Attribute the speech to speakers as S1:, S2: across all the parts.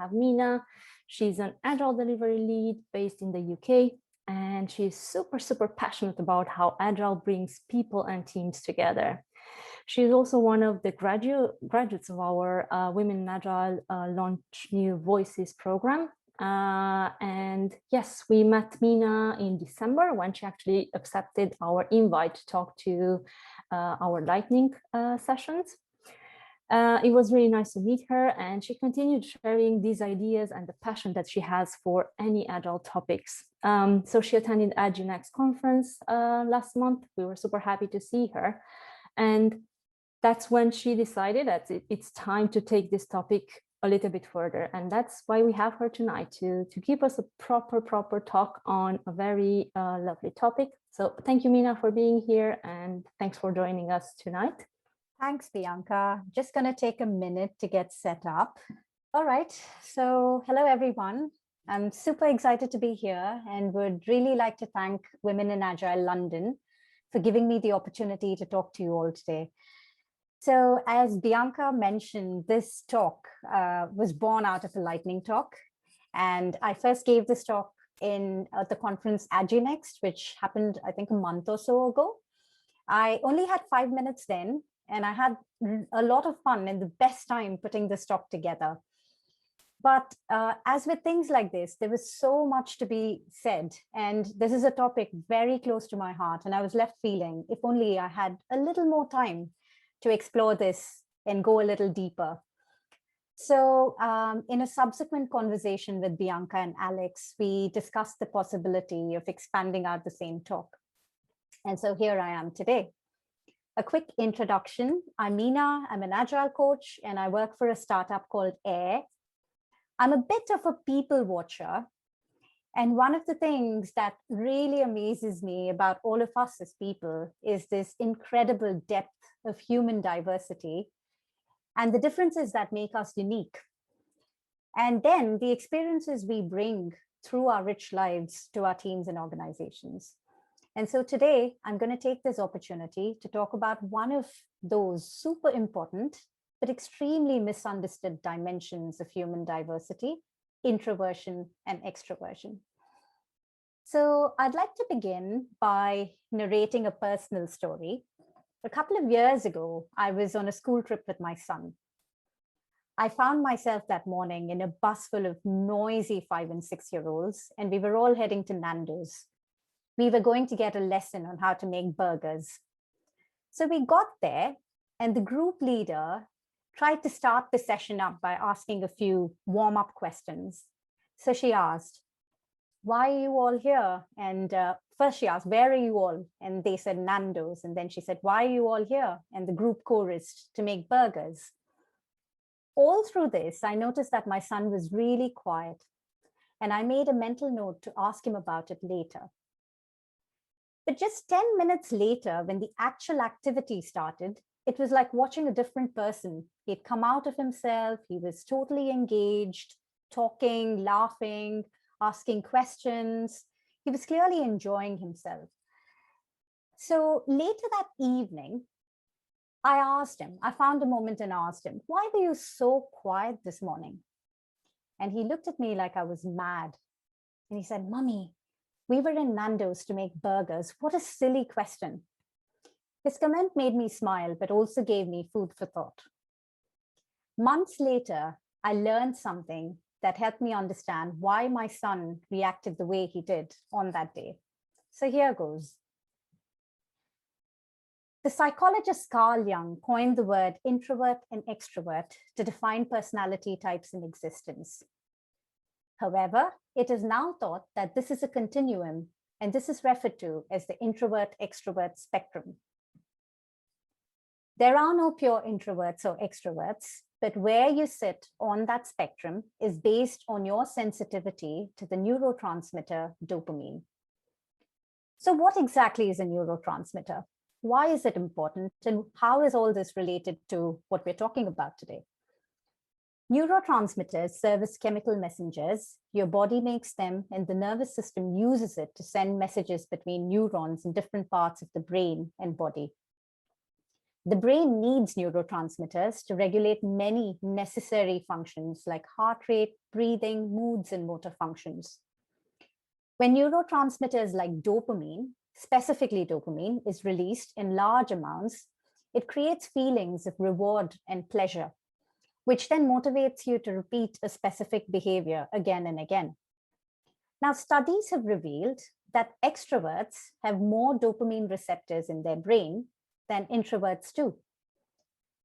S1: have Meena. She's an Agile Delivery Lead based in the UK, and she's super passionate about how Agile brings people and teams together. She's also one of the graduates of our Women in Agile Launch New Voices program. And yes, we met Meena in December when she actually accepted our invite to talk to our lightning sessions. It was really nice to meet her, and she continued sharing these ideas and the passion that she has for any Agile topics. So she attended AgileNext conference last month. We were super happy to see her. And that's when she decided that it's time to take this topic a little bit further. And that's why we have her tonight to give us a proper talk on a very lovely topic. So thank you, Meena, for being here, and thanks for joining us tonight.
S2: Thanks, Bianca. Just going to take a minute to get set up. All right. So hello, everyone. I'm super excited to be here and would really like to thank Women in Agile London for giving me the opportunity to talk to you all today. So as Bianca mentioned, this talk was born out of a lightning talk. And I first gave this talk in the conference AgileNext, which happened, I think, a month or so ago. I only had 5 minutes then, and I had a lot of fun and the best time putting this talk together. But as with things like this, there was so much to be said. And this is a topic very close to my heart. And I was left feeling, if only I had a little more time to explore this and go a little deeper. So in a subsequent conversation with Bianca and Alex, we discussed the possibility of expanding out the same talk. And so here I am today. A quick introduction. I'm Meena. I'm an Agile coach, and I work for a startup called Aire. I'm a bit of a people watcher. And one of the things that really amazes me about all of us as people is this incredible depth of human diversity and the differences that make us unique. And then the experiences we bring through our rich lives to our teams and organizations. And so today, I'm going to take this opportunity to talk about one of those super important but extremely misunderstood dimensions of human diversity: introversion and extroversion. So I'd like to begin by narrating a personal story. A couple of years ago, I was on a school trip with my son. I found myself that morning in a bus full of noisy 5- and 6-year-olds, and we were all heading to Nando's. We were going to get a lesson on how to make burgers. So we got there, and the group leader tried to start the session up by asking a few warm-up questions. So she asked, "Why are you all here?" And first she asked, "Where are you all?" And they said Nando's. And then she said, "Why are you all here?" And the group chorused, "To make burgers." All through this, I noticed that my son was really quiet, and I made a mental note to ask him about it later. But just 10 minutes later, when the actual activity started, it was like watching a different person. He'd come out of himself. He was totally engaged, talking, laughing, asking questions. He was clearly enjoying himself. So later that evening, I found a moment and asked him, "Why were you so quiet this morning?" And he looked at me like I was mad. And he said, "Mommy, we were in Nando's to make burgers. What a silly question." His comment made me smile, but also gave me food for thought. Months later, I learned something that helped me understand why my son reacted the way he did on that day. So here goes. The psychologist Carl Jung coined the word introvert and extrovert to define personality types in existence. However, it is now thought that this is a continuum, and this is referred to as the introvert-extrovert spectrum. There are no pure introverts or extroverts, but where you sit on that spectrum is based on your sensitivity to the neurotransmitter dopamine. So what exactly is a neurotransmitter? Why is it important? And how is all this related to what we're talking about today? Neurotransmitters serve as chemical messengers. Your body makes them, and the nervous system uses it to send messages between neurons in different parts of the brain and body. The brain needs neurotransmitters to regulate many necessary functions like heart rate, breathing, moods, and motor functions. When neurotransmitters like dopamine, specifically dopamine, is released in large amounts, it creates feelings of reward and pleasure, which then motivates you to repeat a specific behavior again and again. Now, studies have revealed that extroverts have more dopamine receptors in their brain than introverts do.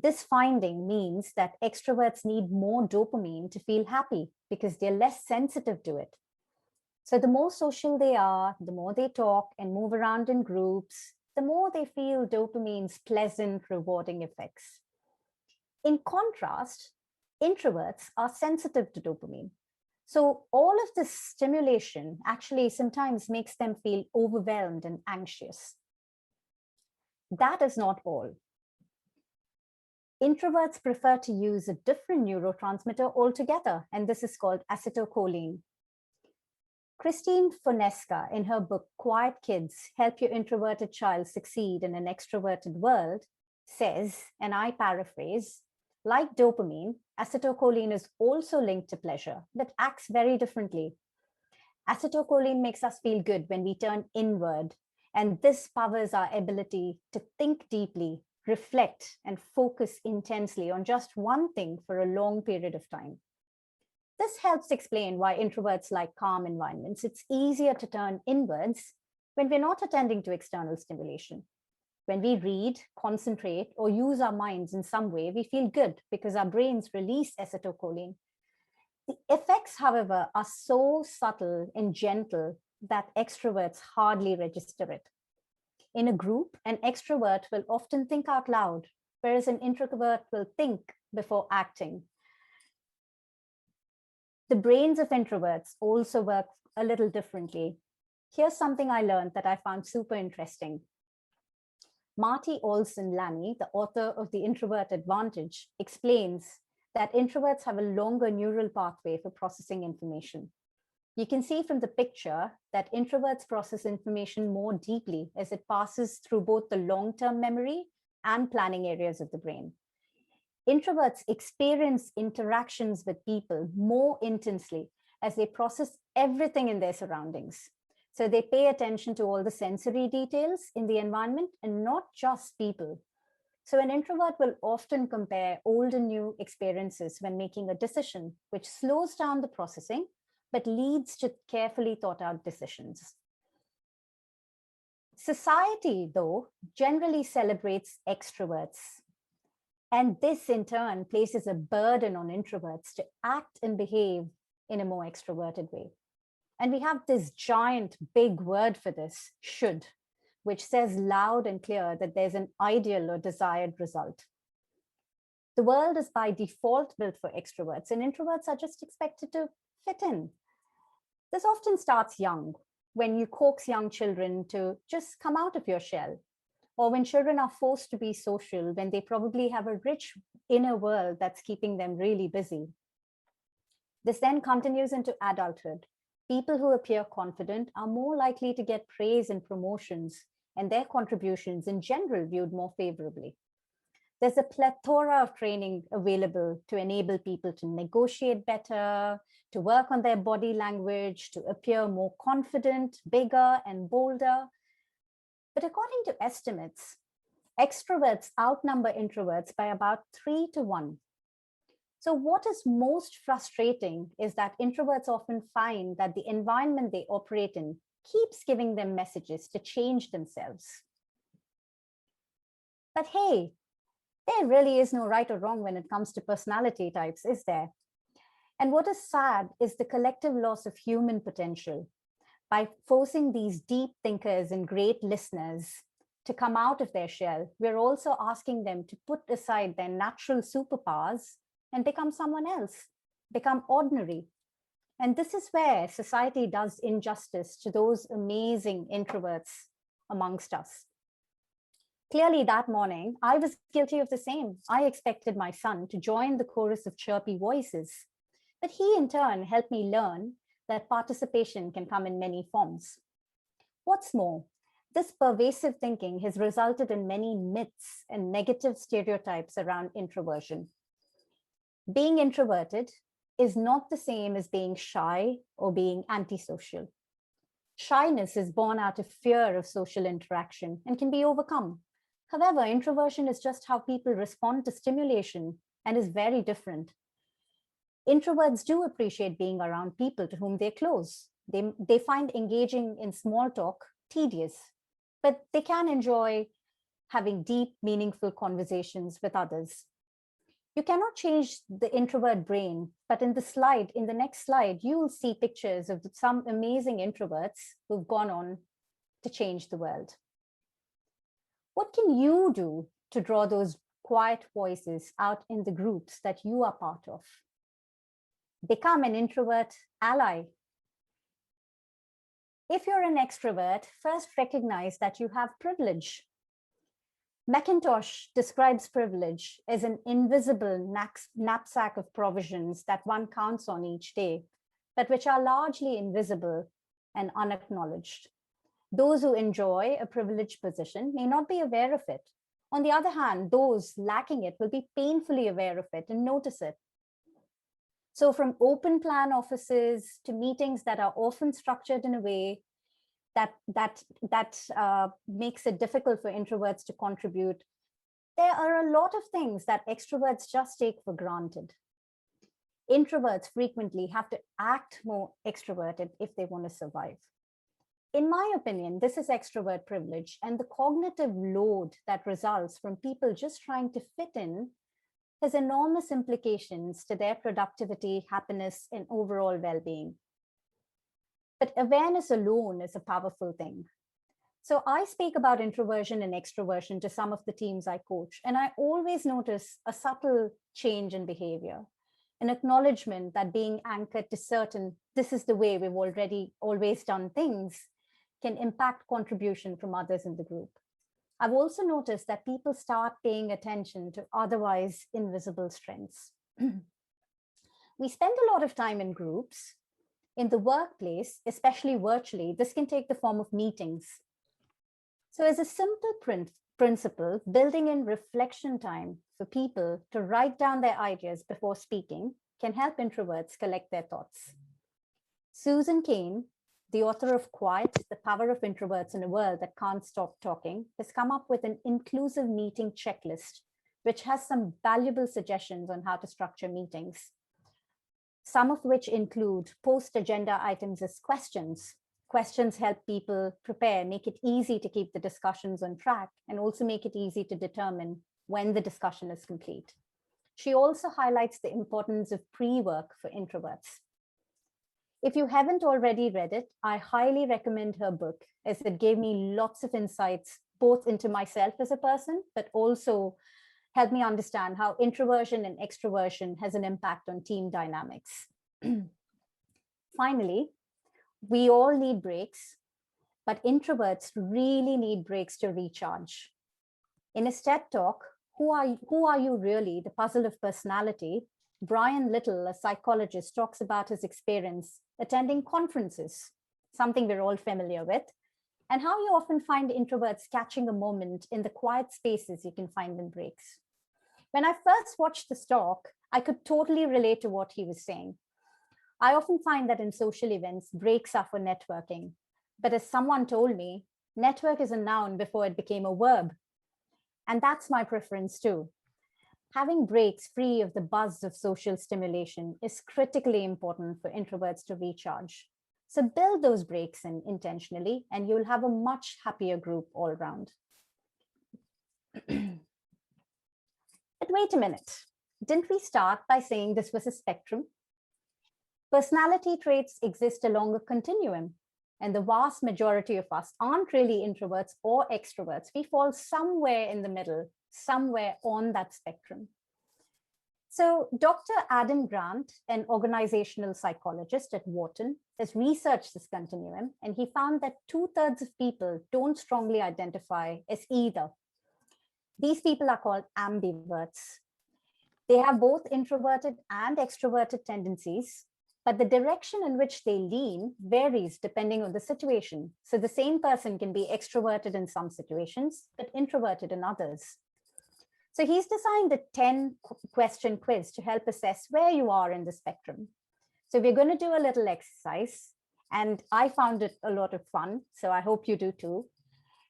S2: This finding means that extroverts need more dopamine to feel happy because they're less sensitive to it. So the more social they are, the more they talk and move around in groups, the more they feel dopamine's pleasant, rewarding effects. In contrast, introverts are sensitive to dopamine. So all of this stimulation actually sometimes makes them feel overwhelmed and anxious. That is not all. Introverts prefer to use a different neurotransmitter altogether, and this is called acetylcholine. Christine Fonesca, in her book, Quiet Kids, Help Your Introverted Child Succeed in an Extroverted World, says, and I paraphrase, like dopamine, acetylcholine is also linked to pleasure, but acts very differently. Acetylcholine makes us feel good when we turn inward, and this powers our ability to think deeply, reflect, and focus intensely on just one thing for a long period of time. This helps explain why introverts like calm environments. It's easier to turn inwards when we're not attending to external stimulation. When we read, concentrate, or use our minds in some way, we feel good because our brains release acetylcholine. The effects, however, are so subtle and gentle that extroverts hardly register it. In a group, an extrovert will often think out loud, whereas an introvert will think before acting. The brains of introverts also work a little differently. Here's something I learned that I found super interesting. Marty Olson-Lamy, the author of The Introvert Advantage, explains that introverts have a longer neural pathway for processing information. You can see from the picture that introverts process information more deeply as it passes through both the long-term memory and planning areas of the brain. Introverts experience interactions with people more intensely as they process everything in their surroundings. So they pay attention to all the sensory details in the environment and not just people. So an introvert will often compare old and new experiences when making a decision, which slows down the processing, but leads to carefully thought out decisions. Society, though, generally celebrates extroverts. And this in turn places a burden on introverts to act and behave in a more extroverted way. And we have this giant big word for this, should, which says loud and clear that there's an ideal or desired result. The world is by default built for extroverts, and introverts are just expected to fit in. This often starts young, when you coax young children to just come out of your shell, or when children are forced to be social when they probably have a rich inner world that's keeping them really busy. This then continues into adulthood. People who appear confident are more likely to get praise and promotions, and their contributions in general viewed more favorably. There's a plethora of training available to enable people to negotiate better, to work on their body language, to appear more confident, bigger, and bolder. But according to estimates, extroverts outnumber introverts by about 3 to 1. So what is most frustrating is that introverts often find that the environment they operate in keeps giving them messages to change themselves. But hey, there really is no right or wrong when it comes to personality types, is there? And what is sad is the collective loss of human potential. By forcing these deep thinkers and great listeners to come out of their shell, we're also asking them to put aside their natural superpowers and become someone else, become ordinary. And this is where society does injustice to those amazing introverts amongst us. Clearly that morning, I was guilty of the same. I expected my son to join the chorus of chirpy voices, but he in turn helped me learn that participation can come in many forms. What's more, This pervasive thinking has resulted in many myths and negative stereotypes around introversion. Being introverted is not the same as being shy or being antisocial. Shyness is born out of fear of social interaction and can be overcome. However, introversion is just how people respond to stimulation and is very different. Introverts do appreciate being around people to whom they're close. They find engaging in small talk tedious, but they can enjoy having deep, meaningful conversations with others. You cannot change the introvert brain, but in the next slide, you will see pictures of some amazing introverts who've gone on to change the world. What can you do to draw those quiet voices out in the groups that you are part of? Become an introvert ally. If you're an extrovert, first recognize that you have privilege. Macintosh describes privilege as an invisible knapsack of provisions that one counts on each day, but which are largely invisible and unacknowledged. Those who enjoy a privileged position may not be aware of it. On the other hand, those lacking it will be painfully aware of it and notice it. So from open plan offices to meetings that are often structured in a way that makes it difficult for introverts to contribute, there are a lot of things that extroverts just take for granted. Introverts frequently have to act more extroverted if they want to survive. In my opinion, this is extrovert privilege, and the cognitive load that results from people just trying to fit in has enormous implications to their productivity, happiness, and overall well-being. But awareness alone is a powerful thing. So I speak about introversion and extroversion to some of the teams I coach, and I always notice a subtle change in behavior, an acknowledgement that being anchored to certain, this is the way we've always done things, can impact contribution from others in the group. I've also noticed that people start paying attention to otherwise invisible strengths. We spend a lot of time in groups. In the workplace, especially virtually, this can take the form of meetings. So as a simple principle, building in reflection time for people to write down their ideas before speaking can help introverts collect their thoughts. Susan Cain, the author of Quiet, The Power of Introverts in a World That Can't Stop Talking, has come up with an inclusive meeting checklist, which has some valuable suggestions on how to structure meetings. Some of which include post-agenda items as questions. Questions help people prepare, make it easy to keep the discussions on track, and also make it easy to determine when the discussion is complete. She also highlights the importance of pre-work for introverts. If you haven't already read it, I highly recommend her book, as it gave me lots of insights, both into myself as a person, but also helped me understand how introversion and extroversion has an impact on team dynamics. Finally, we all need breaks, but introverts really need breaks to recharge. In his TED Talk, Who Are You Really? The Puzzle of Personality, Brian Little, a psychologist, talks about his experience attending conferences, something we're all familiar with, and how you often find introverts catching a moment in the quiet spaces you can find in breaks. When I first watched this talk, I could totally relate to what he was saying. I often find that in social events, breaks are for networking. But as someone told me, network is a noun before it became a verb. And that's my preference too. Having breaks free of the buzz of social stimulation is critically important for introverts to recharge. So build those breaks in intentionally, and you'll have a much happier group all around. But wait a minute, didn't we start by saying this was a spectrum? Personality traits exist along a continuum, and the vast majority of us aren't really introverts or extroverts. We fall somewhere in the middle, somewhere on that spectrum. So Dr. Adam Grant, an organizational psychologist at Wharton, has researched this continuum, and he found that 2/3 of people don't strongly identify as either. These people are called ambiverts. They have both introverted and extroverted tendencies, but the direction in which they lean varies depending on the situation. So the same person can be extroverted in some situations, but introverted in others. So he's designed a 10-question quiz to help assess where you are in the spectrum. So we're going to do a little exercise, and I found it a lot of fun, so I hope you do too.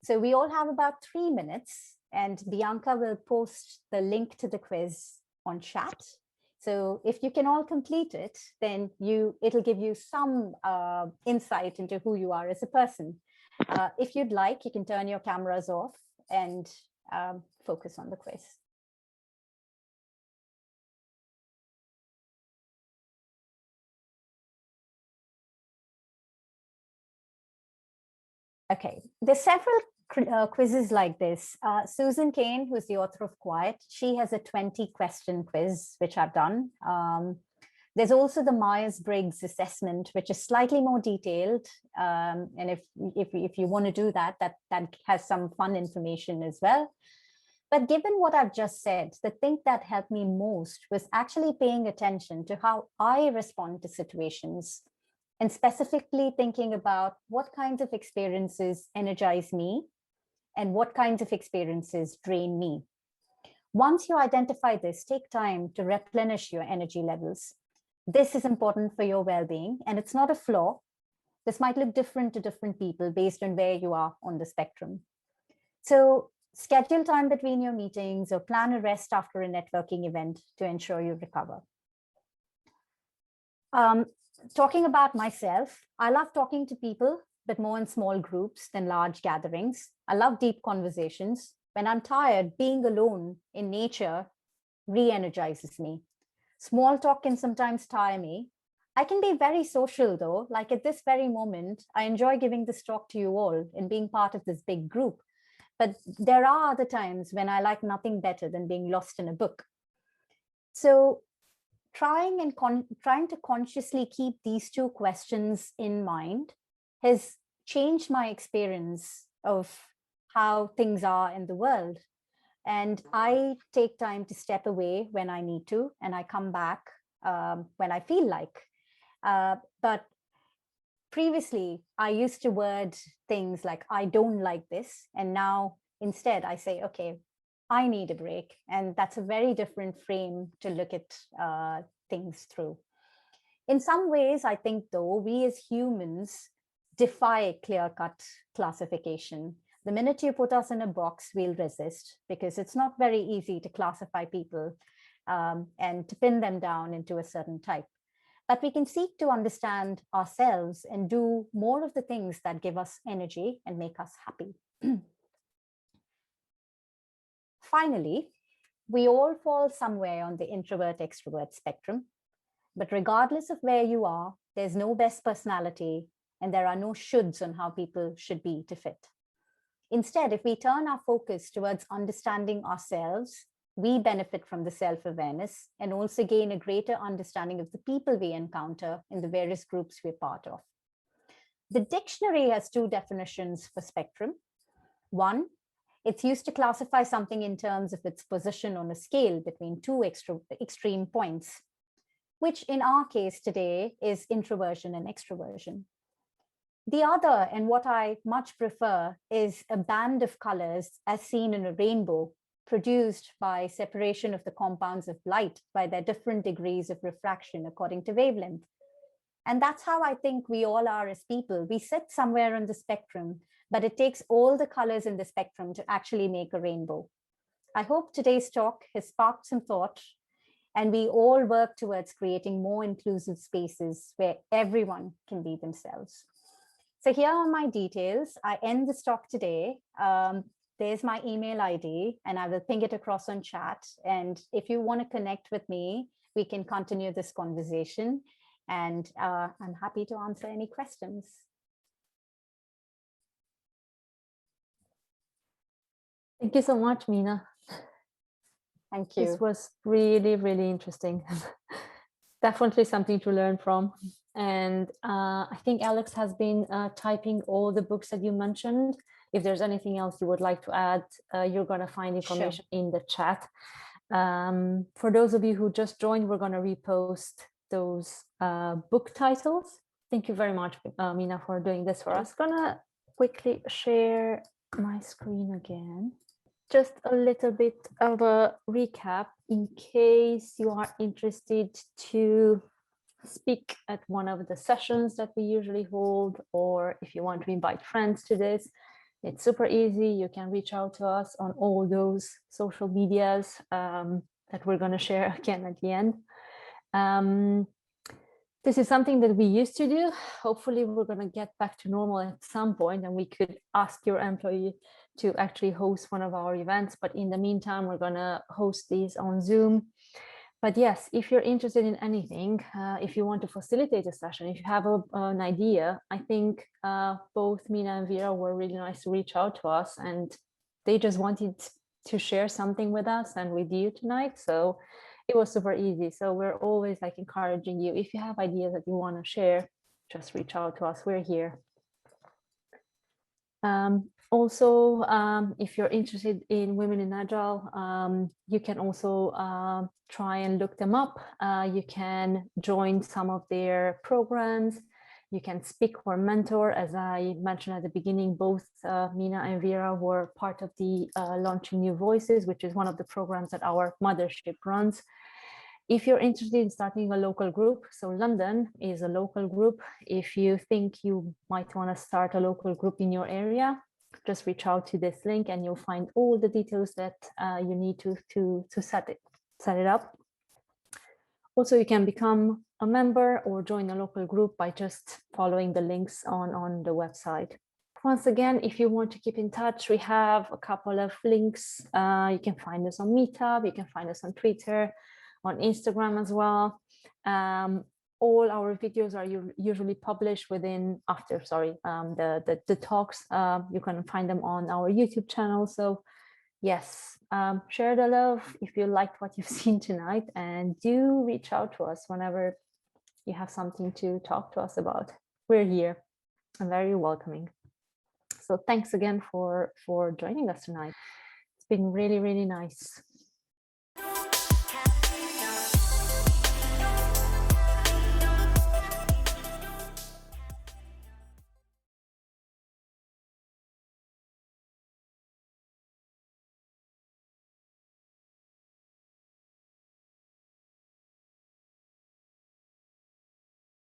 S2: So we all have about 3 minutes, and Bianca will post the link to the quiz on chat. So if you can all complete it, then it'll give you some insight into who you are as a person. If you'd like, you can turn your cameras off and focus on the quiz. Okay, there's several quizzes like this. Susan Cain, who's the author of Quiet, she has a 20-question quiz, which I've done. There's also the Myers-Briggs assessment, which is slightly more detailed. And if you want to do that has some fun information as well. But given what I've just said, the thing that helped me most was actually paying attention to how I respond to situations, and specifically thinking about what kinds of experiences energize me and what kinds of experiences drain me. Once you identify this, take time to replenish your energy levels. This is important for your well-being, and it's not a flaw. This might look different to different people based on where you are on the spectrum. So schedule time between your meetings or plan a rest after a networking event to ensure you recover. Talking about myself, I love talking to people, but more in small groups than large gatherings. I love deep conversations. When I'm tired, being alone in nature re-energizes me. Small talk can sometimes tire me. I can be very social though, like at this very moment, I enjoy giving this talk to you all and being part of this big group. But there are other times when I like nothing better than being lost in a book. So trying to consciously keep these two questions in mind has changed my experience of how things are in the world. And I take time to step away when I need to, and I come back when I feel like. But previously, I used to word things like, I don't like this. And now instead I say, okay, I need a break. And that's a very different frame to look at things through. In some ways, I think, though, we as humans defy clear-cut classification. The minute you put us in a box, we'll resist, because it's not very easy to classify people and to pin them down into a certain type. But we can seek to understand ourselves and do more of the things that give us energy and make us happy. Finally, we all fall somewhere on the introvert-extrovert spectrum. But regardless of where you are, there's no best personality, and there are no shoulds on how people should be to fit. Instead, if we turn our focus towards understanding ourselves, we benefit from the self-awareness and also gain a greater understanding of the people we encounter in the various groups we're part of. The dictionary has two definitions for spectrum. One, it's used to classify something in terms of its position on a scale between two extreme points, which in our case today is introversion and extroversion. The other, and what I much prefer, is a band of colors as seen in a rainbow, produced by separation of the compounds of light by their different degrees of refraction according to wavelength. And that's how I think we all are as people. We sit somewhere on the spectrum, but it takes all the colors in the spectrum to actually make a rainbow. I hope today's talk has sparked some thought, and we all work towards creating more inclusive spaces where everyone can be themselves. So here are my details. I end this talk today. There's my email ID, and I will ping it across on chat. And if you want to connect with me, we can continue this conversation. And I'm happy to answer any questions.
S1: Thank you so much, Meena.
S2: Thank you.
S1: This was really, really interesting. Definitely something to learn from. And I think Alex has been typing all the books that you mentioned. If there's anything else you would like to add, you're going to find information in the chat. For those of you who just joined, we're going to repost those book titles. Thank you very much, Meena, for doing this for us. Gonna quickly share my screen again. Just a little bit of a recap in case you are interested to speak at one of the sessions that we usually hold, or if you want to invite friends to this, it's super easy. You can reach out to us on all those social medias that we're going to share again at the end. This is something that we used to do. Hopefully we're going to get back to normal at some point, and we could ask your employee to actually host one of our events. But in the meantime, we're going to host these on Zoom. But yes, if you're interested in anything, if you want to facilitate a session, if you have an idea, I think both Meena and Vera were really nice to reach out to us, and they just wanted to share something with us and with you tonight. So it was super easy. So we're always like encouraging you. If you have ideas that you want to share, just reach out to us. We're here. Also, if you're interested in women in Agile, you can also try and look them up. You can join some of their programs. You can speak or mentor. As I mentioned at the beginning, both Meena and Vera were part of the Launching New Voices, which is one of the programs that our mothership runs. If you're interested in starting a local group, so London is a local group. If you think you might want to start a local group in your area, just reach out to this link and you'll find all the details that you need to set it up. Also, you can become a member or join a local group by just following the links on the website. Once again, if you want to keep in touch, we have a couple of links. You can find us on Meetup, you can find us on Twitter, on Instagram as well. All our videos are usually published after the talks. You can find them on our YouTube channel. So yes, share the love if you liked what you've seen tonight, and do reach out to us whenever you have something to talk to us about. We're here and very welcoming. So thanks again for joining us tonight. It's been really, really nice.